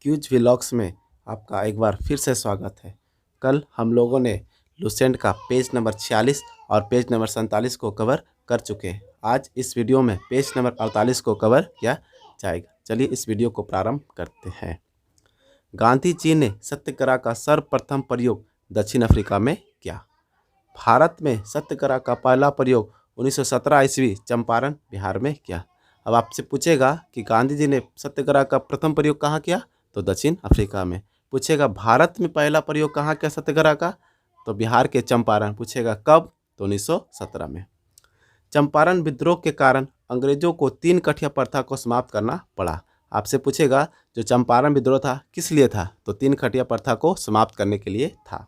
Cues vlogs में आपका एक बार फिर से स्वागत है। कल हम लोगों ने लुसेंट का पेज नंबर 46 और पेज नंबर 47 को कवर कर चुके हैं। आज इस वीडियो में पेज नंबर 48 को कवर किया जाएगा। चलिए इस वीडियो को प्रारंभ करते हैं। गांधी जी ने सत्याग्रह का सर्वप्रथम प्रयोग दक्षिण अफ्रीका में किया। भारत में सत्याग्रह का पहला प्रयोग 1917 ईस्वी चंपारण बिहार में किया। अब आपसे पूछेगा कि गांधी जी ने सत्याग्रह का प्रथम प्रयोग कहाँ किया, तो दक्षिण अफ्रीका में। पूछेगा भारत में पहला प्रयोग कहाँ किया सत्याग्रह का, तो बिहार के चंपारण। पूछेगा कब, तो 1917 में। चंपारण विद्रोह के कारण अंग्रेजों को 3 कठिया प्रथा को समाप्त करना पड़ा। आपसे पूछेगा जो चंपारण विद्रोह था किस लिए था, तो 3 कठिया प्रथा को समाप्त करने के लिए था।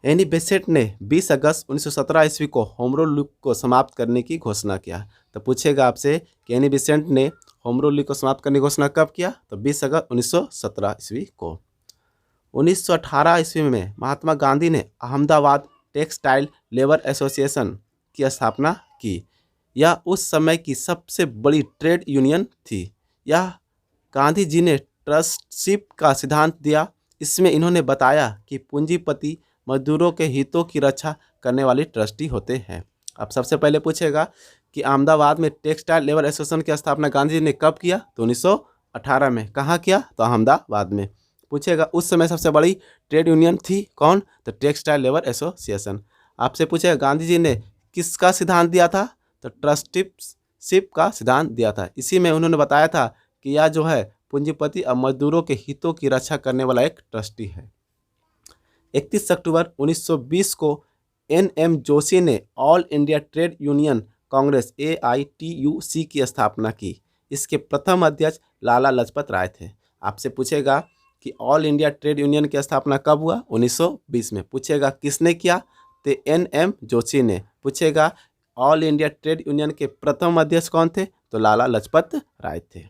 एनी बेसेंट ने 20 अगस्त 1917 ईस्वी को होम रूल को समाप्त करने की घोषणा किया। तो पूछेगा आपसे कि एनी बेसेंट ने होम रूल को समाप्त करने की घोषणा कब किया, तो 20 अगस्त 1917 ईस्वी को। 1918 ईस्वी में महात्मा गांधी ने अहमदाबाद टेक्सटाइल लेबर एसोसिएशन की स्थापना की। यह उस समय की सबसे बड़ी ट्रेड यूनियन थी। यह गांधी जी ने ट्रस्टशिप का सिद्धांत दिया। इसमें इन्होंने बताया कि पूंजीपति मजदूरों के हितों की रक्षा करने वाले ट्रस्टी होते हैं। अब सबसे पहले पूछेगा कि अहमदाबाद में टेक्सटाइल लेबर एसोसिएशन की स्थापना गांधी जी ने कब किया, तो 1918 में। कहाँ किया, तो अहमदाबाद में। पूछेगा उस समय सबसे बड़ी ट्रेड यूनियन थी कौन, तो टेक्सटाइल लेबर एसोसिएशन। आपसे पूछेगा गांधी जी ने किसका सिद्धांत दिया था, तो ट्रस्टीशिप का सिद्धांत दिया था। इसी में उन्होंने बताया था कि यह जो है पूंजीपति और मजदूरों के हितों की रक्षा करने वाला एक ट्रस्टी है। 31 अक्टूबर 1920 को एन.एम. जोशी ने all India trade union Congress AITUC की स्थापना की। इसके प्रथम अध्यक्ष लाला लाजपत राय थे। आपसे पूछेगा कि ऑल इंडिया ट्रेड यूनियन की स्थापना कब हुआ, 1920 में। पूछेगा किसने किया, तो एन.एम. जोशी ने। पूछेगा ऑल इंडिया ट्रेड यूनियन के प्रथम अध्यक्ष कौन थे, तो लाला लाजपत राय थे।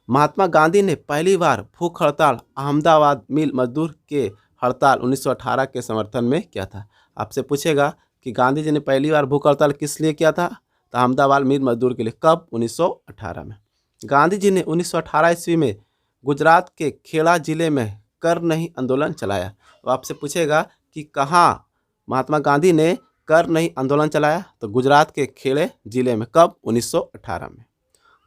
महात्मा गांधी ने पहली बार भूख हड़ताल अहमदाबाद मिल मजदूर के हड़ताल 1918 के समर्थन में किया था। आपसे पूछेगा कि गांधी जी ने पहली बार भूख हड़ताल किस लिए किया था, तो अहमदाबाद मिल मजदूर के लिए। कब, 1918 में। गांधी जी ने 1918 ईस्वी में गुजरात के खेड़ा जिले में कर नहीं आंदोलन चलाया। तो आपसे पूछेगा कि कहाँ महात्मा गांधी ने कर नहीं आंदोलन चलाया, तो गुजरात के खेड़े जिले में। कब, 1918 में।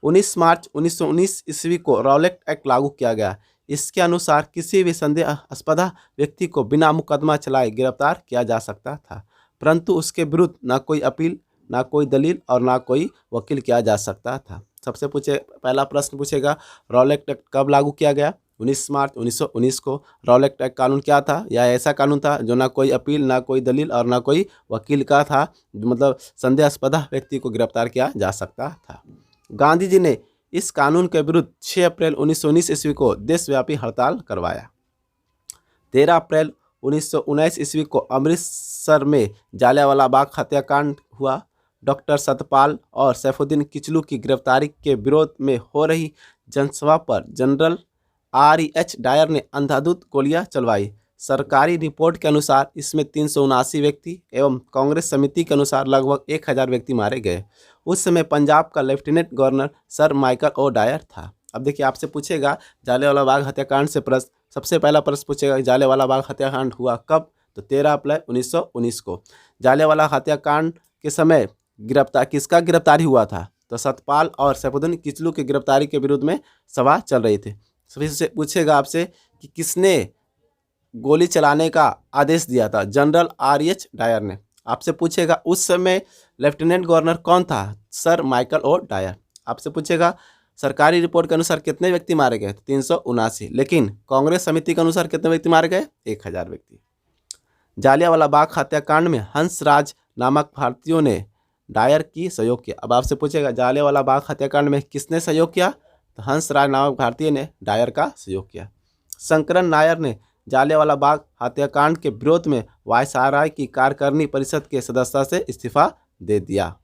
19 मार्च 1919 ईस्वी को रॉलेट एक्ट लागू किया गया। इसके अनुसार किसी भी संदेहास्पद व्यक्ति को बिना मुकदमा चलाए गिरफ्तार किया जा सकता था, परंतु उसके विरुद्ध न कोई अपील, न कोई दलील और न कोई वकील किया जा सकता था। सबसे पहला प्रश्न पूछेगा रॉलेट एक्ट कब लागू किया गया, 19 मार्च 1919 को। रॉलेट एक्ट कानून क्या था, यह ऐसा कानून था जो ना कोई अपील, ना कोई दलील और ना कोई वकील का था, मतलब संदेहास्पद व्यक्ति को गिरफ्तार किया जा सकता था। गांधी जी ने इस कानून के विरुद्ध 6 अप्रैल 1919 ईस्वी को देशव्यापी हड़ताल करवाया। 13 अप्रैल 1919 ईस्वी को अमृतसर में जालियांवाला बाग हत्याकांड हुआ। डॉक्टर सतपाल और सैफुद्दीन किचलू की गिरफ्तारी के विरोध में हो रही जनसभा पर जनरल R.E.H. डायर ने अंधाधुंध गोलियां चलवाई। सरकारी रिपोर्ट के अनुसार इसमें 379 व्यक्ति एवं कांग्रेस समिति के अनुसार लगभग 1000 व्यक्ति मारे गए। उस समय पंजाब का lieutenant governor sir Michael O'Dwyer था। अब देखिए आपसे पूछेगा जालियांवाला बाग हत्याकांड से प्रश्न। सबसे पहला प्रश्न पूछेगा जालियांवाला बाग हत्याकांड हुआ कब, तो 13 अप्रैल 1919 को। जालियांवाला हत्याकांड के समय किसका गिरफ्तारी हुआ था, तो सतपाल और सैफुद्दीन किचलू की गिरफ्तारी के विरुद्ध में सभा चल रही थी। फिर से पूछेगा आपसे कि किसने गोली चलाने का आदेश दिया था, जनरल R.E.H. डायर ने। आपसे पूछेगा उस समय लेफ्टिनेंट गवर्नर कौन था, सर माइकल ओ डायर। आपसे पूछेगा सरकारी रिपोर्ट के अनुसार कितने व्यक्ति मारे गए, 379, लेकिन कांग्रेस समिति के अनुसार कितने व्यक्ति मारे गए, 1000 व्यक्ति। जालियांवाला बाग हत्याकांड में हंसराज नामक भारतीयों ने डायर की सहयोग किया। अब आपसे पूछेगा जालियांवाला बाग हत्याकांड में किसने सहयोग किया, तो हंसराज नामक भारतीय ने डायर का सहयोग किया। शंकरन नायर ने जालियांवाला बाग हत्याकांड के विरोध में वायसराय की कार्यकारिणी परिषद के सदस्यता से इस्तीफा दे दिया।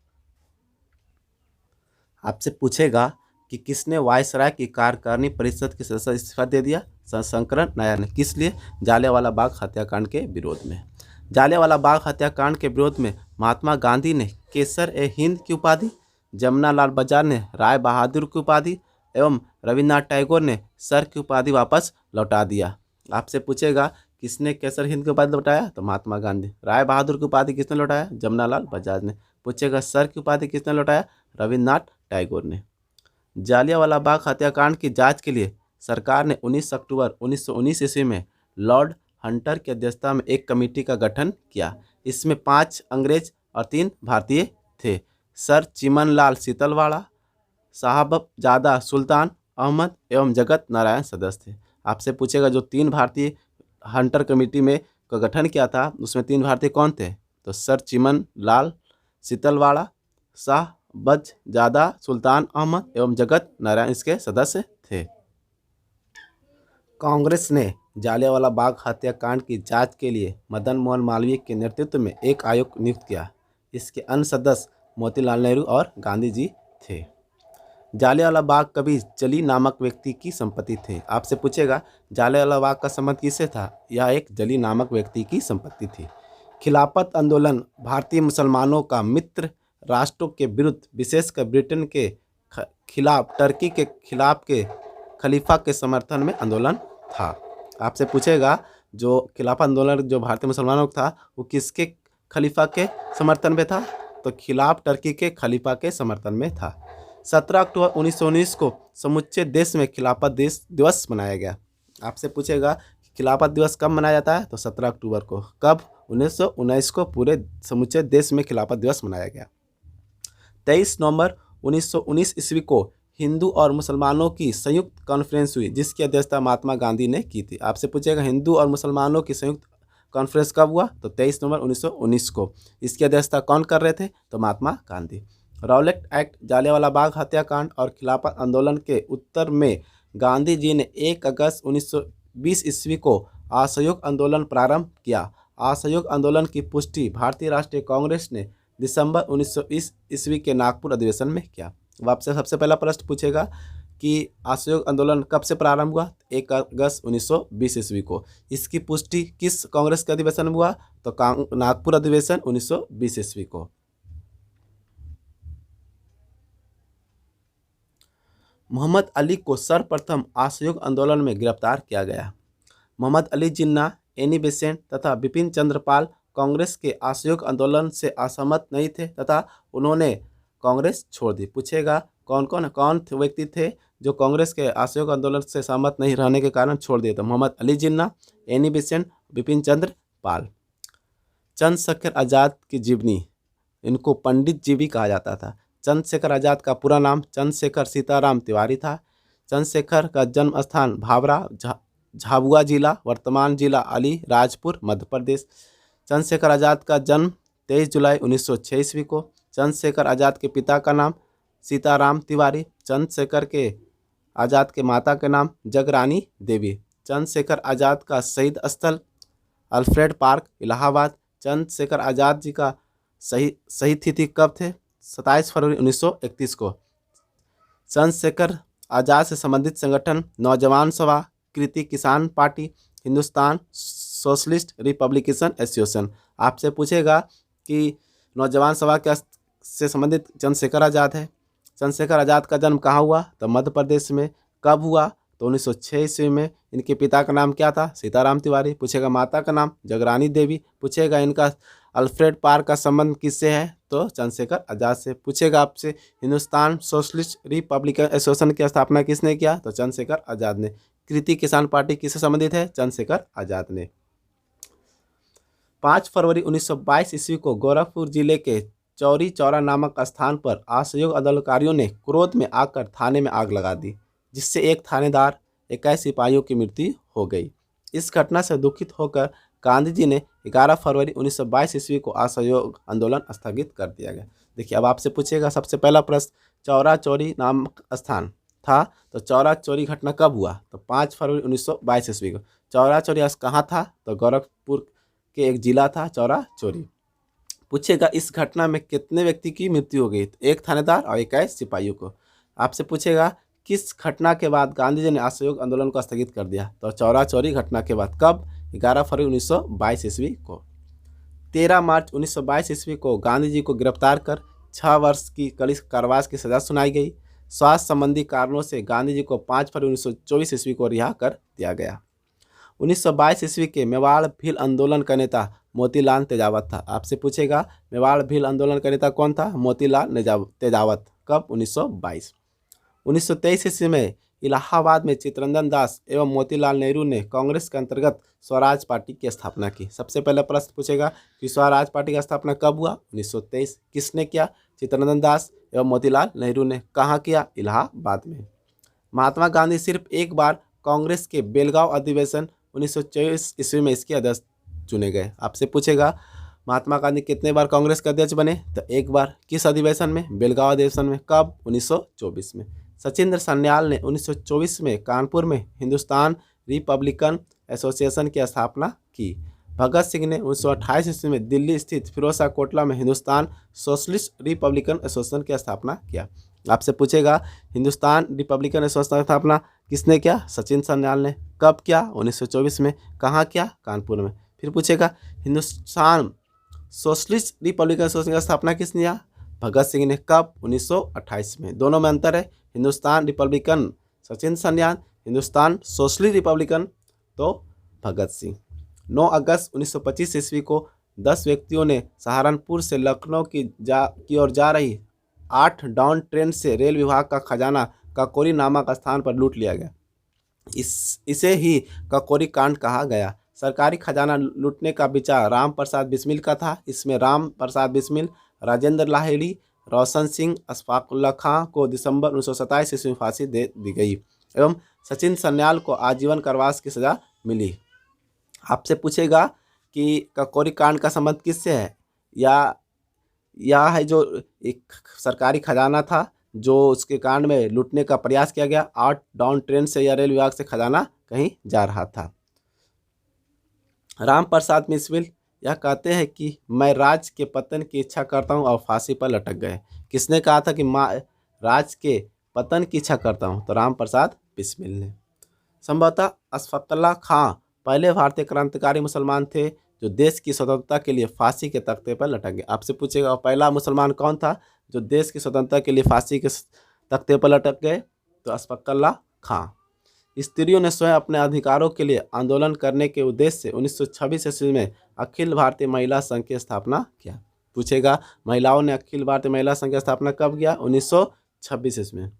आपसे पूछेगा कि किसने वायसराय की कार्यकारिणी परिषद के सदस्य इस्तीफा दे दिया, शंकरन नायर ने। किस लिए, जालियांवाला बाग हत्याकांड के विरोध में। जालियांवाला बाग हत्याकांड के विरोध में महात्मा गांधी ने केसर ए हिंद की उपाधि, जमुनालाल बजाज ने राय बहादुर की उपाधि एवं रविन्द्रनाथ टैगोर ने सर की उपाधि वापस लौटा दिया। आपसे पूछेगा किसने केसर हिंद की उपाधि लौटाया, तो महात्मा गांधी। राय बहादुर की उपाधि किसने लौटाया, जमनालाल बजाज ने। पूछेगा सर की उपाधि किसने लौटाया, रविन्द्रनाथ टैगोर ने। जालियांवाला बाग हत्याकांड की जांच के लिए सरकार ने 19 अक्टूबर 1919 ईस्वी में लॉर्ड हंटर की अध्यक्षता में एक कमेटी का गठन किया। इसमें 5 अंग्रेज और 3 भारतीय थे। सर चिमनलाल सीतलवाड़ा, साहबजादा सुल्तान अहमद एवं जगत नारायण सदस्य थे। आपसे पूछेगा जो 3 भारतीय हंटर कमेटी में का गठन किया था उसमें 3 भारतीय कौन थे, तो सर चिमनलाल सीतलवाड़ा, साहबजादा सुल्तान अहमद एवं जगत नारायण इसके सदस्य थे। कांग्रेस ने जालियांवाला बाग हत्याकांड की जांच के लिए मदन मोहन मालवीय के नेतृत्व में एक आयोग नियुक्त किया। इसके अन्य सदस्य मोतीलाल नेहरू और गांधी जी थे। जालियांवाला बाग कभी जली नामक व्यक्ति की संपत्ति थे। आपसे पूछेगा जालियांवाला बाग का संबंध किससे था, यह एक जली नामक व्यक्ति की संपत्ति थी। खिलाफत आंदोलन भारतीय मुसलमानों का मित्र राष्ट्रों के विरुद्ध, विशेषकर ब्रिटेन के खिलाफ, टर्की के खिलाफ के खलीफा के समर्थन में आंदोलन था। आपसे पूछेगा जो खिलाफत आंदोलन जो भारतीय मुसलमानों का था वो किसके खलीफा के समर्थन में था, तो खिलाफ टर्की के खलीफा के समर्थन में था। 17 अक्टूबर 1919 को समूचे देश में खिलाफत दिवस मनाया गया। आपसे पूछेगा खिलाफत दिवस कब मनाया जाता है, तो 17 अक्टूबर को। कब, 1919 को पूरे समूचे देश में खिलाफत दिवस मनाया गया। 23 नवंबर 1919 ईस्वी को हिंदू और मुसलमानों की संयुक्त कॉन्फ्रेंस हुई जिसकी अध्यक्षता महात्मा गांधी ने की थी। आपसे पूछेगा हिंदू और मुसलमानों की संयुक्त कॉन्फ्रेंस कब हुआ, तो 23 नवंबर 1919 को। इसकी अध्यक्षता कौन कर रहे थे, तो महात्मा गांधी। रॉलेट एक्ट, जालियांवाला बाग हत्याकांड और खिलाफत आंदोलन के उत्तर में गांधी जी ने 1 अगस्त 1920 ईस्वी को असहयोग आंदोलन प्रारंभ किया। असहयोग आंदोलन की पुष्टि भारतीय राष्ट्रीय कांग्रेस ने दिसंबर 1920 ईस्वी के नागपुर अधिवेशन में किया। अब आपसे सबसे पहला प्रश्न पूछेगा कि असहयोग आंदोलन कब से प्रारंभ हुआ, 1 अगस्त 1920 ईस्वी को। इसकी पुष्टि किस कांग्रेस के अधिवेशन में हुआ, तो नागपुर अधिवेशन 1920 ईस्वी को। मोहम्मद अली को सर्वप्रथम असहयोग आंदोलन में गिरफ्तार किया गया। मोहम्मद अली जिन्ना, एनी बेसेंट तथा बिपिन चंद्र पाल कांग्रेस के असहयोग आंदोलन से असहमत नहीं थे तथा उन्होंने कांग्रेस छोड़ दी। पूछेगा कौन व्यक्ति थे जो कांग्रेस के असहयोग आंदोलन से सहमत नहीं रहने के कारण छोड़ दिए, तो मोहम्मद अली जिन्ना, एनी बेसेंट, बिपिन चंद्र पाल। चंद्रशेखर आज़ाद की जीवनी, इनको पंडित जी भी कहा जाता था। चंद्रशेखर आज़ाद का पूरा नाम चंद्रशेखर सीताराम तिवारी था। चंद्रशेखर का जन्म स्थान भाभरा, झाबुआ जिला, वर्तमान जिला अलीराजपुर, मध्य प्रदेश। चंद्रशेखर आज़ाद का जन्म 23 जुलाई 1906 ईस्वी को। चंद्रशेखर आज़ाद के पिता का नाम सीताराम तिवारी। चंद्रशेखर के आज़ाद के माता के नाम जगरानी देवी। चंद्रशेखर आज़ाद का शहीद स्थल अल्फ्रेड पार्क, इलाहाबाद। चंद्रशेखर आज़ाद जी का शहीद तिथि कब थे, 27 फरवरी 1931 को। चंद्रशेखर आज़ाद से संबंधित संगठन नौजवान सभा, कृति किसान party, Hindustan socialist republication association. आपसे पूछेगा कि नौजवान सभा क्या से संबंधित चंद्रशेखर आज़ाद है। चंद्रशेखर आज़ाद का जन्म कहाँ हुआ, तो मध्य प्रदेश में। कब हुआ, तो 1906 ईस्वी में। इनके पिता का नाम क्या था, सीताराम तिवारी। पूछेगा माता का नाम जगरानी देवी। पूछेगा इनका अल्फ्रेड पार्क का संबंध किससे है, तो चंद्रशेखर आज़ाद से। पूछेगा आपसे हिंदुस्तान सोशलिस्ट रिपब्लिकन एसोसिएशन की स्थापना किसने किया, तो चंद्रशेखर आज़ाद ने। कृति किसान पार्टी किससे संबंधित है, चंद्रशेखर आज़ाद ने। 5 फरवरी 1922 ईस्वी को गोरखपुर जिले के चौरी चौरा नामक स्थान पर असहयोग आंदोलनकारियों ने क्रोध में आकर थाने में आग लगा दी, जिससे एक थानेदार, 21 सिपाहियों की मृत्यु हो गई। इस घटना से दुखित होकर गांधी जी ने 11 फरवरी 1922 ईस्वी को असहयोग आंदोलन स्थगित कर दिया गया। देखिए अब आपसे पूछेगा सबसे पहला प्रश्न, चौरा चौरी नामक स्थान था, तो चौरा चौरी घटना कब हुआ, तो 5 फरवरी 1922 ईस्वी को। चौरा चौरी कहाँ था, तो गोरखपुर के एक जिला था चौरा चौरी। पूछेगा इस घटना में कितने व्यक्ति की मृत्यु हो गई, तो एक थानेदार और 21 सिपाहियों को। आपसे पूछेगा किस घटना के बाद गांधी जी ने असहयोग आंदोलन को स्थगित कर दिया, तो चौरा चौरी घटना के बाद। कब, 11 फरवरी 1922 ईस्वी को। 13 मार्च 1922 ईस्वी को गांधी जी को गिरफ्तार कर 6 वर्ष की कड़ी कारावास की सजा सुनाई गई। स्वास्थ्य संबंधी कारणों से गांधी जी को 5 फरवरी 1924 ईस्वी को रिहा कर दिया गया। 1922 ईस्वी के मेवाड़ भील आंदोलन का नेता मोतीलाल तेजावत था। आपसे पूछेगा मेवाड़ भील आंदोलन का नेता कौन था? मोतीलाल तेजावत। कब? 1922। 1923 ईस्वी में इलाहाबाद में चित्तरंजन दास एवं मोतीलाल नेहरू ने कांग्रेस के अंतर्गत स्वराज पार्टी की स्थापना की। सबसे पहले प्रश्न पूछेगा कि स्वराज पार्टी का स्थापना कब हुआ? 1923। किसने किया? चित्तरंजन दास एवं मोतीलाल नेहरू ने। कहाँ किया? इलाहाबाद में। महात्मा गांधी सिर्फ एक बार कांग्रेस के बेलगांव अधिवेशन 1924 ईस्वी में इसके अध्यक्ष चुने गए। आपसे पूछेगा महात्मा गांधी कितने बार कांग्रेस के अध्यक्ष बने? तो एक बार। किस अधिवेशन में? बेलगांव अधिवेशन में। कब? 1924 में। सचिंद्र सन्याल ने 1924 में कानपुर में हिंदुस्तान रिपब्लिकन एसोसिएशन की स्थापना की। भगत सिंह ने 1928 ईस्वी में दिल्ली स्थित फिरोजशाह कोटला में हिंदुस्तान सोशलिस्ट रिपब्लिकन एसोसिएशन की स्थापना किया। आपसे पूछेगा हिंदुस्तान रिपब्लिकन एसोसिएशन की स्थापना किसने किया? सचिन सन्याल ने। कब किया? 1924 में। कहाँ किया? कानपुर में। फिर पूछेगा हिंदुस्तान सोशलिस्ट रिपब्लिकन एसोसिएशन की स्थापना किसने किया? भगत सिंह ने। कब? 1928 में। दोनों में अंतर है। Hindustan Republican Sachin Sanyal, Hindustan socialist Republican तो भगत सिंह। 9 अगस्त 1925 ईस्वी को 10 व्यक्तियों ने सहारनपुर से लखनऊ की ओर जा रही 8 डाउन ट्रेन से रेल विभाग का खजाना काकोरी नामक स्थान पर लूट लिया गया। इसे ही काकोरी कांड कहा गया। सरकारी खजाना लूटने का विचार राम प्रसाद बिस्मिल का था। इसमें राम प्रसाद बिस्मिल, राजेंद्र लाहिड़ी, रोशन सिंह, अशफाक उल्ला खां को दिसंबर 1927 ईस्वी में फांसी दे दी गई एवं सचिन सन्याल को आजीवन कारावास की सजा मिली। आपसे पूछेगा कि काकोरी कांड का संबंध किससे है? यह है जो एक सरकारी खजाना था जो उसके कांड में लूटने का प्रयास किया गया। 8 डाउन ट्रेन से या रेल विभाग से खजाना कहीं जा रहा था। राम प्रसाद बिस्मिल यह कहते हैं कि मैं राज के पतन की इच्छा करता हूं और फांसी पर लटक गए। किसने कहा था कि राज के पतन की इच्छा करता हूं? तो राम प्रसाद बिस्मिल ने। संभवतः अशफाक उल्ला खां पहले भारतीय क्रांतिकारी मुसलमान थे जो देश की स्वतंत्रता के लिए फांसी के तख्ते पर लटक गए। आपसे पूछेगा पहला मुसलमान कौन था जो देश की स्वतंत्रता के लिए फांसी के तख्ते पर लटक गए? तो अशफाक उल्ला खां। स्त्रियों ने स्वयं अपने अधिकारों के लिए आंदोलन करने के उद्देश्य से 1926 ईस्वी में अखिल भारतीय महिला संघ की स्थापना किया। पूछेगा महिलाओं ने अखिल भारतीय महिला संघ की स्थापना कब किया? 1926 ईस्वी में।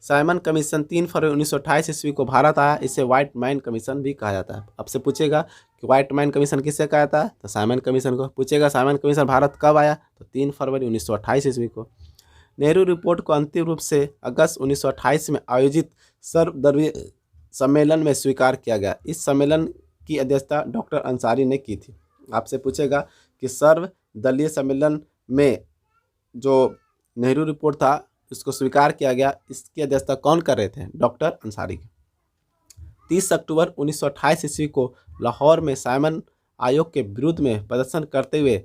साइमन कमीशन 3 फरवरी 1928 ईस्वी को भारत आया। इसे व्हाइट मैन कमीशन भी कहा जाता है। आपसे पूछेगा कि व्हाइट मैन कमीशन किससे कहा जाता है? तो साइमन कमीशन को। पूछेगा साइमन कमीशन भारत कब आया? तो 3 फरवरी 1928 ईस्वी को। नेहरू रिपोर्ट को अंतिम रूप से अगस्त 1928 में आयोजित सर्वदलीय सम्मेलन में स्वीकार किया गया। इस सम्मेलन की अध्यक्षता डॉक्टर अंसारी ने की थी। आपसे पूछेगा कि सर्वदलीय सम्मेलन में जो नेहरू रिपोर्ट था इसको स्वीकार किया गया, इसकी अध्यक्षता कौन कर रहे थे? डॉक्टर अंसारी। 30 अक्टूबर 1928 ईस्वी को लाहौर में साइमन आयोग के विरुद्ध में प्रदर्शन करते हुए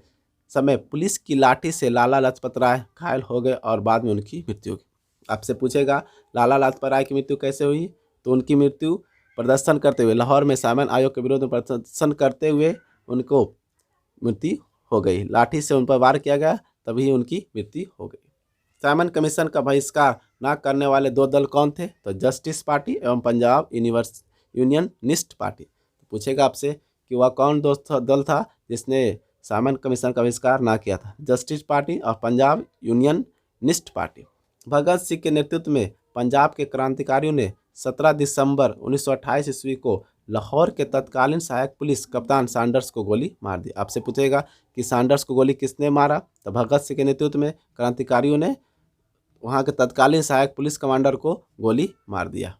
समय पुलिस की लाठी से लाला लाजपत राय घायल हो गए और बाद में उनकी मृत्यु हुई। आपसे पूछेगा लाला लाजपत राय की मृत्यु कैसे हुई? तो उनकी मृत्यु प्रदर्शन करते हुए लाहौर में साइमन आयोग के विरोध में प्रदर्शन करते हुए उनको मृत्यु हो गई। लाठी से उन पर वार किया गया तभी उनकी मृत्यु हो गई। साइमन कमीशन का बहिष्कार न करने वाले 2 दल कौन थे? तो जस्टिस पार्टी एवं पंजाब यूनियनिस्ट पार्टी। तो पूछेगा आपसे कि वह कौन दल था जिसने साइमन कमीशन का बहिष्कार ना किया था? जस्टिस पार्टी और पंजाब यूनियनिस्ट पार्टी। भगत सिंह के नेतृत्व में पंजाब के क्रांतिकारियों ने 17 दिसंबर 1928 ईस्वी को लाहौर के तत्कालीन सहायक पुलिस कप्तान सैंडर्स को गोली मार दी। आपसे पूछेगा कि सैंडर्स को गोली किसने मारा? तो भगत सिंह के नेतृत्व में क्रांतिकारियों ने वहाँ के तत्कालीन सहायक पुलिस कमांडर को गोली मार दिया।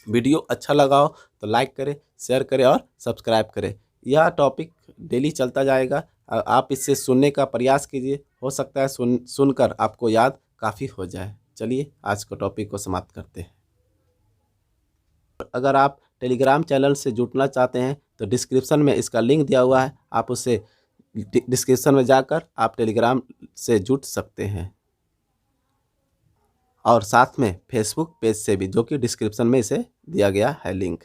वीडियो अच्छा लगा हो तो लाइक करें, शेयर करें और सब्सक्राइब करें। यह टॉपिक डेली चलता जाएगा। आप इससे सुनने का प्रयास कीजिए, हो सकता है सुनकर आपको याद काफ़ी हो जाए। चलिए आज को टॉपिक को समाप्त करते हैं। अगर आप टेलीग्राम चैनल से जुड़ना चाहते हैं तो डिस्क्रिप्शन में इसका लिंक दिया हुआ है, आप उसे डिस्क्रिप्शन में जाकर आप टेलीग्राम से जुड़ सकते हैं और साथ में फेसबुक पेज से भी, जो कि डिस्क्रिप्शन में इसे दिया गया है लिंक।